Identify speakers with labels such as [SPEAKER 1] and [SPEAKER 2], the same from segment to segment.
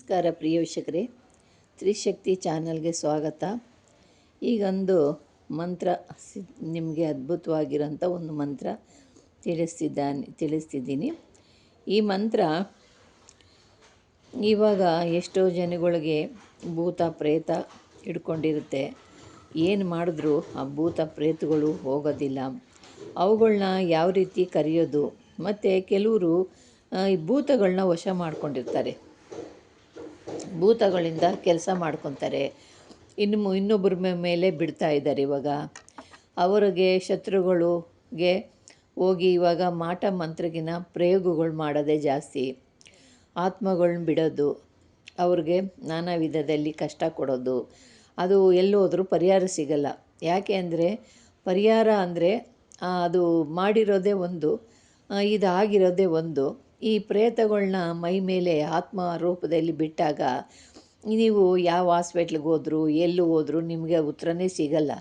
[SPEAKER 1] ನಮಸ್ಕಾರ ಪ್ರಿಯ ವೀಕ್ಷಕರೇ, ತ್ರಿಶಕ್ತಿ ಚಾನಲ್ಗೆ ಸ್ವಾಗತ. ಈಗೊಂದು ಮಂತ್ರ ನಿಮಗೆ ಅದ್ಭುತವಾಗಿರೋಂಥ ಒಂದು ಮಂತ್ರ ತಿಳಿಸ್ತಿದ್ದೀನಿ. ಈ ಮಂತ್ರ ಇವಾಗ ಎಷ್ಟೋ ಜನಗಳಿಗೆ ಭೂತ ಪ್ರೇತ ಹಿಡ್ಕೊಂಡಿರುತ್ತೆ. ಏನು ಮಾಡಿದ್ರೂ ಆ ಭೂತ ಪ್ರೇತಗಳು ಹೋಗೋದಿಲ್ಲ. ಅವುಗಳನ್ನ ಯಾವ ರೀತಿ ಕರೆಯೋದು, ಮತ್ತು ಕೆಲವರು ಈ ಭೂತಗಳನ್ನ ವಶ ಮಾಡ್ಕೊಂಡಿರ್ತಾರೆ, ಭೂತಗಳಿಂದ ಕೆಲಸ ಮಾಡ್ಕೊತಾರೆ, ಇನ್ನೊಬ್ಬರ ಮೇಲೆ ಬಿಡ್ತಾ ಇದ್ದಾರೆ. ಇವಾಗ ಅವರಿಗೆ ಶತ್ರುಗಳಿಗೆ ಹೋಗಿ ಇವಾಗ ಮಾಟ ಮಂತ್ರಗಿನ ಪ್ರಯೋಗಗಳು ಮಾಡೋದೇ ಜಾಸ್ತಿ. ಆತ್ಮಗಳನ್ನ ಬಿಡೋದು, ಅವ್ರಿಗೆ ನಾನಾ ವಿಧದಲ್ಲಿ ಕಷ್ಟ ಕೊಡೋದು, ಅದು ಎಲ್ಲೋದ್ರೂ ಪರಿಹಾರ ಸಿಗಲ್ಲ. ಯಾಕೆ ಅಂದರೆ ಪರಿಹಾರ ಅಂದರೆ ಅದು ಮಾಡಿರೋದೇ ಒಂದು, ಇದಾಗಿರೋದೇ ಒಂದು. ಈ ಪ್ರೇತಗಳನ್ನ ಮೈ ಮೇಲೆ ಆತ್ಮ ರೂಪದಲ್ಲಿ ಬಿಟ್ಟಾಗ ನೀವು ಯಾವ ಹಾಸ್ಪಿಟ್ಲಿಗೆ ಹೋದರೂ ಎಲ್ಲೂ ಹೋದರೂ ನಿಮಗೆ ಉತ್ತರನೇ ಸಿಗಲ್ಲ.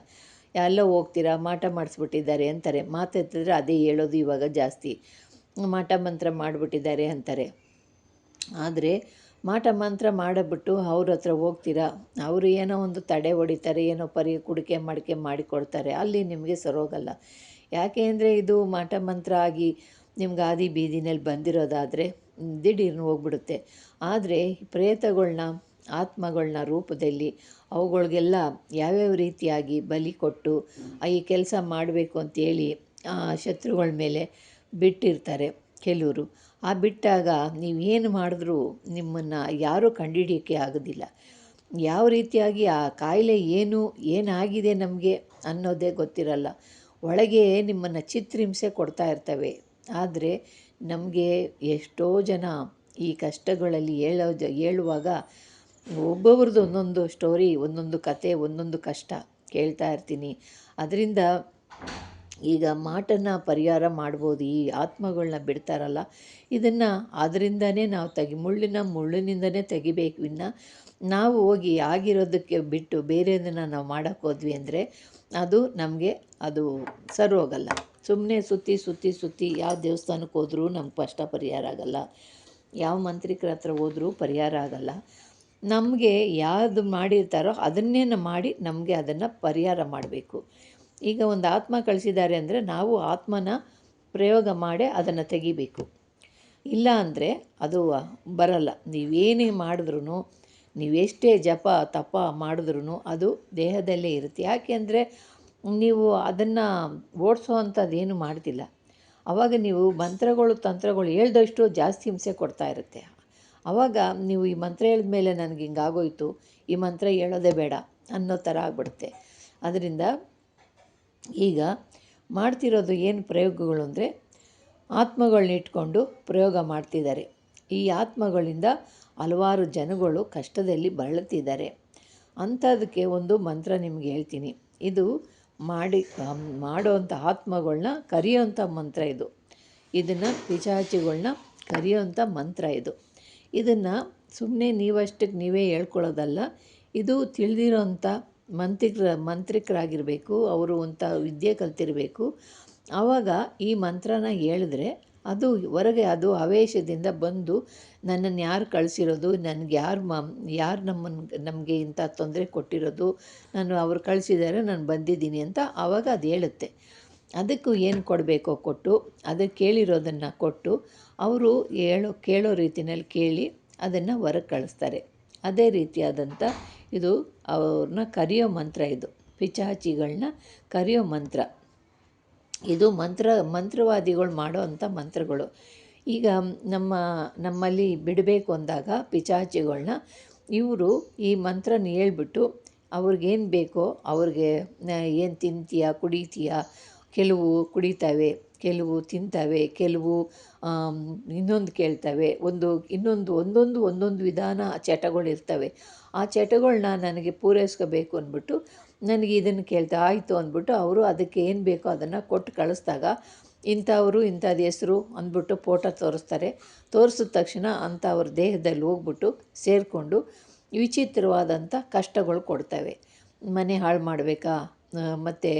[SPEAKER 1] ಎಲ್ಲೋ ಹೋಗ್ತೀರಾ, ಮಾಟ ಮಾಡಿಸ್ಬಿಟ್ಟಿದ್ದಾರೆ ಅಂತಾರೆ. ಮಾತೆತ್ತಿದ್ರೆ ಅದೇ ಹೇಳೋದು ಇವಾಗ ಜಾಸ್ತಿ, ಮಾಟ ಮಂತ್ರ ಮಾಡಿಬಿಟ್ಟಿದ್ದಾರೆ ಅಂತಾರೆ. ಆದರೆ ಮಾಟ ಮಂತ್ರ ಮಾಡಿಬಿಟ್ಟು ಅವ್ರ ಹತ್ರ ಹೋಗ್ತೀರಾ, ಅವರು ಏನೋ ಒಂದು ತಡೆ ಹೊಡಿತಾರೆ, ಏನೋ ಕುಡಿಕೆ ಮಡಿಕೆ ಮಾಡಿಕೊಡ್ತಾರೆ, ಅಲ್ಲಿ ನಿಮಗೆ ಸರೋಗಲ್ಲ. ಯಾಕೆ ಅಂದರೆ ಇದು ಮಾಟ ಮಂತ್ರ ಆಗಿ ನಿಮ್ಗೆ ಆದಿ ಬೀದಿನಲ್ಲಿ ಬಂದಿರೋದಾದರೆ ದಿಢೀರ್ನು ಹೋಗ್ಬಿಡುತ್ತೆ. ಆದರೆ ಪ್ರೇತಗಳನ್ನ ಆತ್ಮಗಳನ್ನ ರೂಪದಲ್ಲಿ ಅವುಗಳಿಗೆಲ್ಲ ಯಾವ್ಯಾವ ರೀತಿಯಾಗಿ ಬಲಿ ಕೊಟ್ಟು ಈ ಕೆಲಸ ಮಾಡಬೇಕು ಅಂತೇಳಿ ಶತ್ರುಗಳ ಮೇಲೆ ಬಿಟ್ಟಿರ್ತಾರೆ ಕೆಲವರು. ಆ ಬಿಟ್ಟಾಗ ನೀವೇನು ಮಾಡಿದ್ರೂ ನಿಮ್ಮನ್ನು ಯಾರೂ ಕಂಡುಹಿಡಿಯೋಕ್ಕೆ ಆಗೋದಿಲ್ಲ. ಯಾವ ರೀತಿಯಾಗಿ ಆ ಕಾಯಿಲೆ ಏನಾಗಿದೆ ನಮಗೆ ಅನ್ನೋದೇ ಗೊತ್ತಿರಲ್ಲ. ಒಳಗೆ ನಿಮ್ಮನ್ನು ಚಿತ್ರಹಿಂಸೆ ಕೊಡ್ತಾ ಇರ್ತವೆ. ಆದರೆ ನಮಗೆ ಎಷ್ಟೋ ಜನ ಈ ಕಷ್ಟಗಳಲ್ಲಿ ಹೇಳುವಾಗ ಒಬ್ಬೊಬ್ರದ್ದು ಒಂದೊಂದು ಸ್ಟೋರಿ, ಒಂದೊಂದು ಕತೆ, ಒಂದೊಂದು ಕಷ್ಟ ಕೇಳ್ತಾ ಇರ್ತೀನಿ. ಅದರಿಂದ ಈಗ ಮಾಟನ ಪರಿಹಾರ ಮಾಡ್ಬೋದು. ಈ ಆತ್ಮಗಳನ್ನ ಬಿಡ್ತಾರಲ್ಲ, ಇದನ್ನು ಅದರಿಂದನೇ ನಾವು ಮುಳ್ಳಿನಿಂದನೇ ತೆಗಿಬೇಕು. ಇನ್ನು ನಾವು ಹೋಗಿ ಆಗಿರೋದಕ್ಕೆ ಬಿಟ್ಟು ಬೇರೆದನ್ನು ನಾವು ಮಾಡೋಕ್ಕೆ ಹೋದ್ವಿ ಅಂದರೆ ಅದು ನಮಗೆ ಅದು ಸರಿ ಹೋಗಲ್ಲ. ಸುಮ್ಮನೆ ಸುತ್ತಿ ಯಾವ ದೇವಸ್ಥಾನಕ್ಕೆ ಹೋದರೂ ನಮ್ಗೆ ಕಷ್ಟ ಪರಿಹಾರ ಆಗಲ್ಲ, ಯಾವ ಮಂತ್ರಿಕರ ಹತ್ರ ಹೋದರೂ ಪರಿಹಾರ ಆಗಲ್ಲ. ನಮಗೆ ಯಾವುದು ಮಾಡಿರ್ತಾರೋ ಅದನ್ನೇ ಮಾಡಿ ನಮಗೆ ಅದನ್ನು ಪರಿಹಾರ ಮಾಡಬೇಕು. ಈಗ ಒಂದು ಆತ್ಮ ಕಳಿಸಿದ್ದಾರೆ ಅಂದರೆ ನಾವು ಆತ್ಮನ ಪ್ರಯೋಗ ಮಾಡಿ ಅದನ್ನು ತೆಗಿಬೇಕು. ಇಲ್ಲ ಅಂದರೆ ಅದು ಬರಲ್ಲ. ನೀವೇನೇ ಮಾಡಿದ್ರೂ, ನೀವೆಷ್ಟೇ ಜಪ ತಪ ಮಾಡಿದ್ರೂ ಅದು ದೇಹದಲ್ಲೇ ಇರುತ್ತೆ. ಯಾಕೆ ಅಂದರೆ ನೀವು ಅದನ್ನು ಓಡಿಸೋ ಅಂಥದ್ದೇನು ಮಾಡ್ತಿಲ್ಲ. ಆವಾಗ ನೀವು ಮಂತ್ರಗಳು ತಂತ್ರಗಳು ಹೇಳ್ದಷ್ಟು ಜಾಸ್ತಿ ಹಿಂಸೆ ಕೊಡ್ತಾ ಇರುತ್ತೆ. ಆವಾಗ ನೀವು ಈ ಮಂತ್ರ ಹೇಳಿದ ಮೇಲೆ ನನಗೆ ಹಿಂಗಾಗೋಯ್ತು, ಈ ಮಂತ್ರ ಹೇಳೋದೇ ಬೇಡ ಅನ್ನೋ ಥರ ಆಗ್ಬಿಡುತ್ತೆ. ಅದರಿಂದ ಈಗ ಮಾಡ್ತಿರೋದು ಏನು ಪ್ರಯೋಗಗಳು ಅಂದರೆ ಆತ್ಮಗಳನ್ನ ಇಟ್ಕೊಂಡು ಪ್ರಯೋಗ ಮಾಡ್ತಿದ್ದಾರೆ. ಈ ಆತ್ಮಗಳಿಂದ ಹಲವಾರು ಜನಗಳು ಕಷ್ಟದಲ್ಲಿ ಬಳಲ್ತಿದ್ದಾರೆ. ಅಂಥದಕ್ಕೆ ಒಂದು ಮಂತ್ರ ನಿಮ್ಗೆ ಹೇಳ್ತೀನಿ. ಇದು ಮಾಡೋವಂಥ ಆತ್ಮಗಳನ್ನ ಕರೆಯೋವಂಥ ಮಂತ್ರ ಇದು. ಇದನ್ನು ಪಿಶಾಚಿಗಳನ್ನ ಕರೆಯೋವಂಥ ಮಂತ್ರ ಇದು. ಇದನ್ನು ಸುಮ್ಮನೆ ನೀವಷ್ಟಕ್ಕೆ ನೀವೇ ಹೇಳ್ಕೊಳ್ಳೋದಲ್ಲ. ಇದು ತಿಳಿದಿರೋಂಥ ಮಂತ್ರಿಕರಾಗಿರಬೇಕು, ಅವರು ಅಂಥ ವಿದ್ಯೆ ಕಲ್ತಿರಬೇಕು. ಆವಾಗ ಈ ಮಂತ್ರನ ಹೇಳಿದ್ರೆ ಅದು ಹೊರಗೆ ಅದು ಆವೇಶದಿಂದ ಬಂದು ನನ್ನನ್ನು ಯಾರು ಕಳಿಸಿರೋದು, ನನಗೆ ಯಾರು ನಮಗೆ ಇಂಥ ತೊಂದರೆ ಕೊಟ್ಟಿರೋದು, ಅವ್ರು ಕಳಿಸಿದ್ದಾರೆ, ನಾನು ಬಂದಿದ್ದೀನಿ ಅಂತ ಆವಾಗ ಅದು ಹೇಳುತ್ತೆ. ಅದಕ್ಕೂ ಏನು ಕೊಡಬೇಕೋ ಕೊಟ್ಟು, ಅದಕ್ಕೆ ಕೇಳಿರೋದನ್ನು ಕೊಟ್ಟು, ಅವರು ಕೇಳೋ ರೀತಿಯಲ್ಲಿ ಕೇಳಿ ಅದನ್ನು ಹೊರಗೆ ಕಳಿಸ್ತಾರೆ. ಅದೇ ರೀತಿಯಾದಂಥ ಇದು ಅವ್ರನ್ನ ಕರೆಯೋ ಮಂತ್ರ. ಇದು ಪಿಶಾಚಿಗಳನ್ನ ಕರೆಯೋ ಮಂತ್ರ. ಇದು ಮಂತ್ರವಾದಿಗಳು ಮಾಡೋ ಅಂಥ ಮಂತ್ರಗಳು. ಈಗ ನಮ್ಮಲ್ಲಿ ಬಿಡಬೇಕು ಅಂದಾಗ ಪಿಶಾಚಿಗಳನ್ನ ಇವರು ಈ ಮಂತ್ರನ ಹೇಳ್ಬಿಟ್ಟು ಅವ್ರಿಗೇನು ಬೇಕೋ ಅವ್ರಿಗೆ, ಏನು ತಿಂತೀಯಾ ಕುಡಿತೀಯಾ, ಕೆಲವು ಕುಡಿತವೆ, ಕೆಲವು ತಿಂತವೆ, ಕೆಲವು ಇನ್ನೊಂದು ಕೇಳ್ತವೆ, ಒಂದೊಂದು ವಿಧಾನ ಚಟಗಳಿರ್ತವೆ. ಆ ಚಟಗಳನ್ನ ನನಗೆ ಪೂರೈಸ್ಕೋಬೇಕು ಅಂದ್ಬಿಟ್ಟು ನನಗೆ ಇದನ್ನು ಕೇಳ್ತಾ ಆಯಿತು ಅಂದ್ಬಿಟ್ಟು ಅವರು ಅದಕ್ಕೆ ಏನು ಬೇಕೋ ಅದನ್ನು ಕೊಟ್ಟು ಕಳಿಸ್ದಾಗ ಇಂಥವರು ಇಂಥದ್ದು ಹೆಸರು ಅಂದ್ಬಿಟ್ಟು ಫೋಟೋ ತೋರಿಸ್ತಾರೆ. ತೋರಿಸಿದ ತಕ್ಷಣ ಅಂಥವ್ರ ದೇಹದಲ್ಲಿ ಹೋಗ್ಬಿಟ್ಟು ಸೇರಿಕೊಂಡು ವಿಚಿತ್ರವಾದಂಥ ಕಷ್ಟಗಳು ಕೊಡ್ತವೆ. ಮನೆ ಹಾಳು ಮಾಡಬೇಕಾ, ಮತ್ತು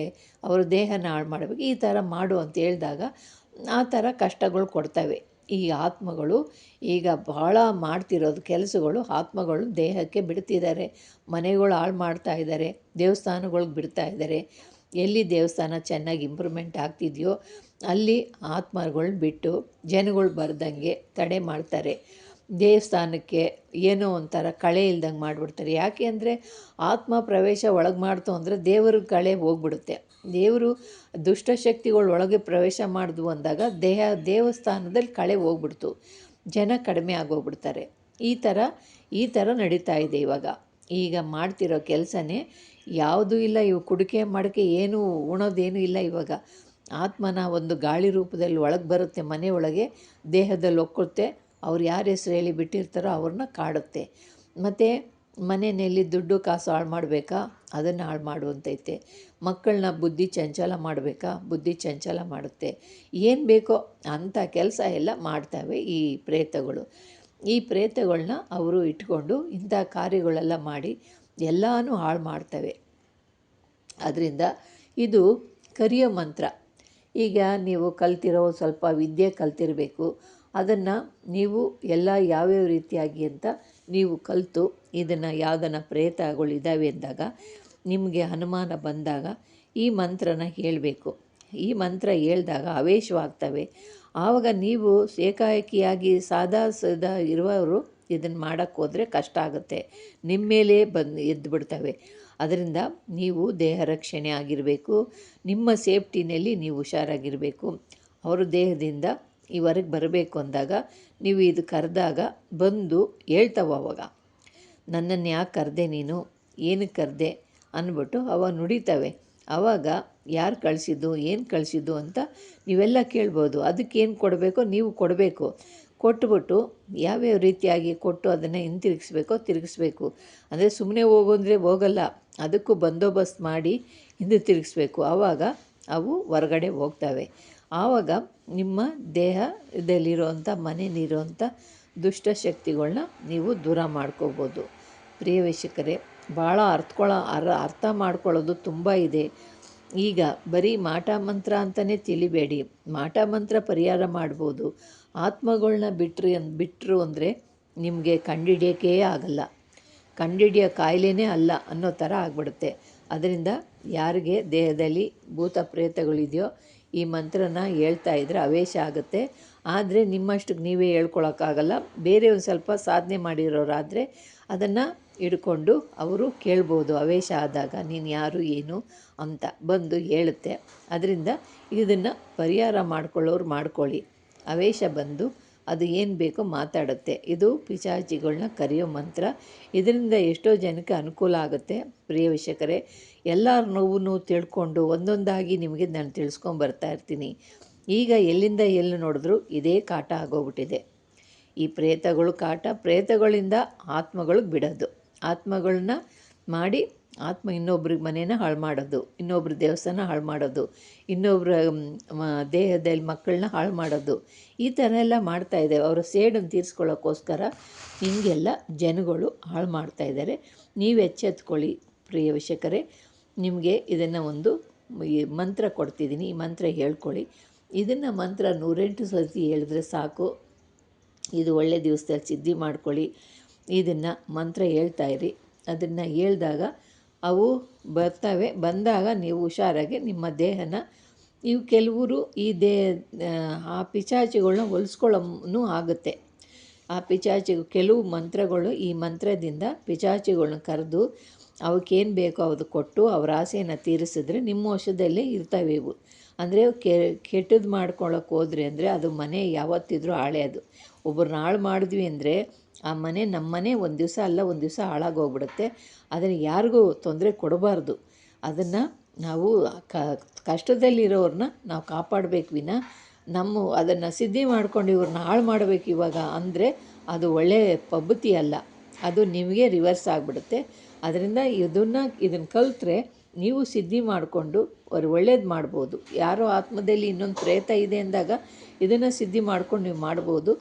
[SPEAKER 1] ಅವ್ರ ದೇಹನ ಹಾಳು ಮಾಡಬೇಕು, ಈ ಥರ ಮಾಡು ಅಂತ ಹೇಳಿದಾಗ ಆ ಥರ ಕಷ್ಟಗಳು ಕೊಡ್ತವೆ. ಈ ಆತ್ಮಗಳು ಈಗ ಭಾಳ ಮಾಡ್ತಿರೋದು ಕೆಲಸಗಳು ಆತ್ಮಗಳು ದೇಹಕ್ಕೆ ಬಿಡ್ತಿದ್ದಾರೆ. ಮನೆಗಳು ಹಾಳು ಮಾಡ್ತಾ ಇದ್ದಾರೆ, ದೇವಸ್ಥಾನಗಳಿಗೆ ಬಿಡ್ತಾ ಇದ್ದಾರೆ. ಎಲ್ಲಿ ದೇವಸ್ಥಾನ ಚೆನ್ನಾಗಿ ಇಂಪ್ರೂವ್ಮೆಂಟ್ ಆಗ್ತಿದೆಯೋ ಅಲ್ಲಿ ಆತ್ಮಗಳನ್ನ ಬಿಟ್ಟು ಜನಗಳು ಬರ್ದಂಗೆ ತಡೆ ಮಾಡ್ತಾರೆ. ದೇವಸ್ಥಾನಕ್ಕೆ ಏನೋ ಒಂಥರ ಕಳೆ ಇಲ್ದಂಗೆ ಮಾಡಿಬಿಡ್ತಾರೆ. ಯಾಕೆ ಅಂದರೆ ಆತ್ಮ ಪ್ರವೇಶ ಒಳಗೆ ಮಾಡ್ತು ಅಂದರೆ ದೇವ್ರ ಕಳೆ ಹೋಗ್ಬಿಡುತ್ತೆ. ದೇವರು ದುಷ್ಟಶಕ್ತಿಗಳು ಒಳಗೆ ಪ್ರವೇಶ ಮಾಡಿದ್ವು ಅಂದಾಗ ದೇವಸ್ಥಾನದಲ್ಲಿ ಕಳೆ ಹೋಗ್ಬಿಡ್ತು, ಜನ ಕಡಿಮೆ ಆಗೋಗ್ಬಿಡ್ತಾರೆ. ಈ ಥರ ನಡೀತಾ ಇದೆ ಈಗ ಮಾಡ್ತಿರೋ ಕೆಲಸನೇ ಯಾವುದೂ ಇಲ್ಲ. ಇವು ಕುಡಿಕೆ ಮಡಿಕೆ ಏನೂ ಉಣೋದೇನೂ ಇಲ್ಲ. ಆತ್ಮನ ಒಂದು ಗಾಳಿ ರೂಪದಲ್ಲಿ ಒಳಗೆ ಬರುತ್ತೆ, ಮನೆ ಒಳಗೆ ದೇಹದಲ್ಲಿ ಒಕ್ಕುತ್ತೆ. ಅವ್ರು ಯಾರ ಹೆಸ್ರು ಹೇಳಿ ಬಿಟ್ಟಿರ್ತಾರೋ ಅವ್ರನ್ನ ಕಾಡುತ್ತೆ. ಮತ್ತು ಮನೆಯಲ್ಲಿ ದುಡ್ಡು ಕಾಸು ಹಾಳು ಮಾಡಬೇಕಾ, ಅದನ್ನು ಹಾಳು ಮಾಡುವಂತೈತೆ. ಮಕ್ಕಳನ್ನ ಬುದ್ಧಿ ಚಂಚಲ ಮಾಡಬೇಕಾ, ಬುದ್ಧಿ ಚಂಚಲ ಮಾಡುತ್ತೆ. ಏನು ಬೇಕೋ ಅಂಥ ಕೆಲಸ ಎಲ್ಲ ಮಾಡ್ತವೆ ಈ ಪ್ರೇತಗಳು. ಈ ಪ್ರೇತಗಳನ್ನ ಅವರು ಇಟ್ಕೊಂಡು ಇಂಥ ಕಾರ್ಯಗಳೆಲ್ಲ ಮಾಡಿ ಎಲ್ಲನೂ ಹಾಳು ಮಾಡ್ತವೆ. ಅದರಿಂದ ಇದು ಕರಿಯೋ ಮಂತ್ರ. ಈಗ ನೀವು ಕಲ್ತಿರೋ ಸ್ವಲ್ಪ ವಿದ್ಯೆ ಕಲ್ತಿರಬೇಕು. ಅದನ್ನು ನೀವು ಎಲ್ಲ ಯಾವ್ಯಾವ ರೀತಿಯಾಗಿ ಅಂತ ನೀವು ಕಲಿತು ಇದನ್ನು ಯಾವುದನ್ನು ಪ್ರೇತಗಳಿದ್ದಾವೆ ಅಂದಾಗ ನಿಮಗೆ ಅನುಮಾನ ಬಂದಾಗ ಈ ಮಂತ್ರನ ಹೇಳಬೇಕು. ಈ ಮಂತ್ರ ಹೇಳಿದಾಗ ಆವೇಶವಾಗ್ತವೆ. ಆವಾಗ ನೀವು ಏಕಾಏಕಿಯಾಗಿ ಸಾದಾ ಇರುವವರು ಇದನ್ನು ಮಾಡೋಕ್ಕೆ ಹೋದರೆ ಕಷ್ಟ ಆಗುತ್ತೆ, ನಿಮ್ಮ ಮೇಲೆ ಎದ್ದು ಬಿಡ್ತವೆ. ಅದರಿಂದ ನೀವು ದೇಹ ರಕ್ಷಣೆ ಆಗಿರಬೇಕು, ನಿಮ್ಮ ಸೇಫ್ಟಿನಲ್ಲಿ ನೀವು ಹುಷಾರಾಗಿರಬೇಕು. ಅವರು ದೇಹದಿಂದ ಹೊರಗೆ ಬರಬೇಕು ಅಂದಾಗ ನೀವು ಇದು ಕರೆದಾಗ ಬಂದು ಹೇಳ್ತಾವೆ. ಅವಾಗ ನನ್ನನ್ನು ಯಾಕೆ ಕರೆದೆ, ನೀನು ಏನಕ್ಕೆ ಕರೆದೆ ಅಂದ್ಬಿಟ್ಟು ಅವಾಗ ನುಡಿತವೆ. ಆವಾಗ ಯಾರು ಕಳಿಸಿದ್ದು, ಏನು ಕಳಿಸಿದ್ದು ಅಂತ ನೀವೆಲ್ಲ ಕೇಳ್ಬೋದು. ಅದಕ್ಕೇನು ಕೊಡಬೇಕೋ ನೀವು ಕೊಡಬೇಕು. ಕೊಟ್ಬಿಟ್ಟು ಯಾವ್ಯಾವ ರೀತಿಯಾಗಿ ಕೊಟ್ಟು ಅದನ್ನು ಹಿಂತಿರುಗಿಸ್ಬೇಕೋ ತಿರುಗಿಸ್ಬೇಕು. ಅಂದರೆ ಸುಮ್ಮನೆ ಹೋಗಂದರೆ ಹೋಗಲ್ಲ, ಅದಕ್ಕೂ ಬಂದೋಬಸ್ತ್ ಮಾಡಿ ಹಿಂದೆ ತಿರುಗಿಸ್ಬೇಕು. ಆವಾಗ ಅವು ಹೊರಗಡೆ ಹೋಗ್ತವೆ. ಆವಾಗ ನಿಮ್ಮ ದೇಹದಲ್ಲಿರೋವಂಥ ಮನೆಯಲ್ಲಿರೋವಂಥ ದುಷ್ಟಶಕ್ತಿಗಳನ್ನ ನೀವು ದೂರ ಮಾಡ್ಕೋಬೋದು. ಪ್ರಿಯ ವೀಕ್ಷಕರೇ, ಭಾಳ ಅರ್ಥ ಮಾಡ್ಕೊಳ್ಳೋದು ತುಂಬ ಇದೆ. ಈಗ ಬರೀ ಮಾಟ ಮಂತ್ರ ಅಂತಲೇ ತಿಳಿಬೇಡಿ. ಮಾಟ ಮಂತ್ರ ಪರಿಹಾರ ಮಾಡ್ಬೋದು. ಆತ್ಮಗಳನ್ನ ಬಿಟ್ಟರು ಅಂದರೆ ನಿಮಗೆ ಕಂಡಿಡಿಯೋಕ್ಕೇ ಆಗಲ್ಲ, ಕಂಡಿಡಿಯೋ ಕಾಯಿಲೆನೇ ಅಲ್ಲ ಅನ್ನೋ ಥರ ಆಗ್ಬಿಡುತ್ತೆ. ಅದರಿಂದ ಯಾರಿಗೆ ದೇಹದಲ್ಲಿ ಭೂತ ಪ್ರೇತಗಳಿದೆಯೋ ಈ ಮಂತ್ರನ ಹೇಳ್ತಾ ಇದ್ರೆ ಆವೇಶ ಆಗುತ್ತೆ. ಆದರೆ ನಿಮ್ಮಷ್ಟಕ್ಕೆ ನೀವೇ ಹೇಳ್ಕೊಳಕ್ಕಾಗಲ್ಲ. ಬೇರೆ ಒಂದು ಸ್ವಲ್ಪ ಸಾಧನೆ ಮಾಡಿರೋರಾದರೆ ಅದನ್ನು ಹಿಡ್ಕೊಂಡು ಅವರು ಕೇಳ್ಬೋದು. ಆವೇಶ ಆದಾಗ ನೀನು ಯಾರು ಏನು ಅಂತ ಬಂದು ಹೇಳುತ್ತೆ. ಅದರಿಂದ ಇದನ್ನು ಪರಿಹಾರ ಮಾಡ್ಕೊಳ್ಳೋರು ಮಾಡ್ಕೊಳ್ಳಿ. ಆವೇಶ ಬಂದು ಅದು ಏನು ಬೇಕೋ ಮಾತಾಡುತ್ತೆ. ಇದು ಪಿಶಾಚಿಗಳನ್ನ ಕರೆಯೋ ಮಂತ್ರ. ಇದರಿಂದ ಎಷ್ಟೋ ಜನಕ್ಕೆ ಅನುಕೂಲ ಆಗುತ್ತೆ. ಪ್ರಿಯ ವೀಕ್ಷಕರೇ, ಎಲ್ಲರ ನೋವು ತಿಳ್ಕೊಂಡು ಒಂದೊಂದಾಗಿ ನಿಮಗೆ ನಾನು ತಿಳಿಸ್ಕೊಂಬರ್ತಾ ಇರ್ತೀನಿ. ಈಗ ಎಲ್ಲಿಂದ ಎಲ್ಲಿ ನೋಡಿದ್ರು ಇದೇ ಕಾಟ ಆಗೋಗ್ಬಿಟ್ಟಿದೆ. ಈ ಪ್ರೇತಗಳು ಕಾಟ, ಪ್ರೇತಗಳಿಂದ ಆತ್ಮಗಳಿಗೆ ಬಿಡೋದು, ಆತ್ಮಗಳನ್ನ ಮಾಡಿ ಆತ್ಮ ಇನ್ನೊಬ್ರಿಗೆ ಮನೇನ ಹಾಳು ಮಾಡೋದು, ಇನ್ನೊಬ್ರ ದೇವಸ್ಥಾನ ಹಾಳು ಮಾಡೋದು, ಇನ್ನೊಬ್ಬರ ದೇಹದಲ್ಲಿ ಮಕ್ಕಳನ್ನ ಹಾಳು ಮಾಡೋದು, ಈ ಥರ ಎಲ್ಲ ಮಾಡ್ತಾಯಿದ್ದೇವೆ. ಅವರ ಸೇಡನ್ನು ತೀರಿಸ್ಕೊಳ್ಳೋಕ್ಕೋಸ್ಕರ ಹಿಂಗೆಲ್ಲ ಜನಗಳು ಹಾಳು ಮಾಡ್ತಾಯಿದ್ದಾರೆ. ನೀವು ಎಚ್ಚೆತ್ಕೊಳ್ಳಿ ಪ್ರಿಯ ವೀಕ್ಷಕರೇ. ನಿಮಗೆ ಇದನ್ನು ಒಂದು ಮಂತ್ರ ಕೊಡ್ತಿದ್ದೀನಿ, ಈ ಮಂತ್ರ ಹೇಳ್ಕೊಳ್ಳಿ. ಇದನ್ನು ಮಂತ್ರ 108 ಸರ್ತಿ ಹೇಳಿದ್ರೆ ಸಾಕು. ಇದು ಒಳ್ಳೆ ದಿವಸದಲ್ಲಿ ಸಿದ್ಧಿ ಮಾಡ್ಕೊಳ್ಳಿ. ಇದನ್ನು ಮಂತ್ರ ಹೇಳ್ತಾಯಿರಿ. ಅದನ್ನು ಹೇಳಿದಾಗ ಅವು ಬರ್ತವೆ. ಬಂದಾಗ ನೀವು ಹುಷಾರಾಗಿ ನಿಮ್ಮ ದೇಹನ ನೀವು ಕೆಲವರು ಆ ಪಿಶಾಚಿಗಳನ್ನ ಹೊಲಿಸ್ಕೊಳ್ಳೋನು ಆಗುತ್ತೆ. ಆ ಕೆಲವು ಮಂತ್ರಗಳು, ಈ ಮಂತ್ರದಿಂದ ಪಿಶಾಚಿಗಳನ್ನ ಕರೆದು ಅವಕ್ಕೇನು ಬೇಕೋ ಅದು ಕೊಟ್ಟು ಅವ್ರ ಆಸೆಯನ್ನು ತೀರಿಸಿದ್ರೆ ನಿಮ್ಮ ವಶದಲ್ಲೇ ಇರ್ತವೆ ಇವು. ಅಂದರೆ ಕೆಟ್ಟದ್ದು ಮಾಡ್ಕೊಳ್ಳೋಕೆ ಹೋದ್ರೆ ಅಂದರೆ ಅದು ಮನೆ ಯಾವತ್ತಿದ್ರೂ ಹಾಳೇ. ಅದು ಒಬ್ಬರನ್ನ ಹಾಳು ಮಾಡಿದ್ವಿ ಅಂದರೆ ಆ ಮನೆ ನಮ್ಮ ಮನೆ ಒಂದು ದಿವಸ ಅಲ್ಲ ಒಂದು ದಿವಸ ಹಾಳಾಗೋಗ್ಬಿಡುತ್ತೆ. ಅದನ್ನು ಯಾರಿಗೂ ತೊಂದರೆ ಕೊಡಬಾರ್ದು. ಅದನ್ನು ನಾವು ಕಷ್ಟದಲ್ಲಿರೋರನ್ನ ನಾವು ಕಾಪಾಡಬೇಕು ವಿನ ಅದನ್ನು ಸಿದ್ಧಿ ಮಾಡ್ಕೊಂಡು ಇವ್ರನ್ನ ಹಾಳು ಮಾಡಬೇಕು ಅಂದರೆ ಅದು ಒಳ್ಳೆಯ ಪದ್ಧತಿ ಅಲ್ಲ. ಅದು ನಿಮಗೆ ರಿವರ್ಸ್ ಆಗಿಬಿಡುತ್ತೆ. ಅದರಿಂದ ಇದನ್ನು ಕಲಿತ್ರೆ ನೀವು ಸಿದ್ಧಿ ಮಾಡಿಕೊಂಡು ಅವ್ರು ಒಳ್ಳೇದು ಮಾಡ್ಬೋದು. ಯಾರೋ ಆತ್ಮದಲ್ಲಿ ಇನ್ನೊಂದು ಪ್ರೇತ ಇದೆ ಅಂದಾಗ ಇದನ್ನು ಸಿದ್ಧಿ ಮಾಡ್ಕೊಂಡು ನೀವು ಮಾಡ್ಬೋದು.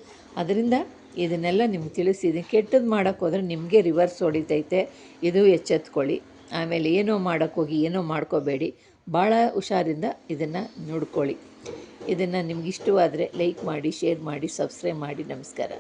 [SPEAKER 1] ಅದರಿಂದ ಇದನ್ನೆಲ್ಲ ನಿಮ್ಗೆ ತಿಳಿಸಿದ್ದೀನಿ. ಕೆಟ್ಟದ್ದು ಮಾಡೋಕ್ಕೆ ಹೋದರೆ ನಿಮಗೆ ರಿವರ್ಸ್ ಹೊಡಿತೈತೆ, ಇದು ಎಚ್ಚೆತ್ಕೊಳ್ಳಿ. ಆಮೇಲೆ ಏನೋ ಮಾಡೋಕ್ಕೋಗಿ ಏನೋ ಮಾಡ್ಕೋಬೇಡಿ. ಭಾಳ ಹುಷಾರಿಂದ ಇದನ್ನು ನೋಡ್ಕೊಳ್ಳಿ. ಇದನ್ನು ನಿಮ್ಗೆ ಇಷ್ಟವಾದರೆ ಲೈಕ್ ಮಾಡಿ, ಶೇರ್ ಮಾಡಿ, ಸಬ್ಸ್ಕ್ರೈಬ್ ಮಾಡಿ. ನಮಸ್ಕಾರ.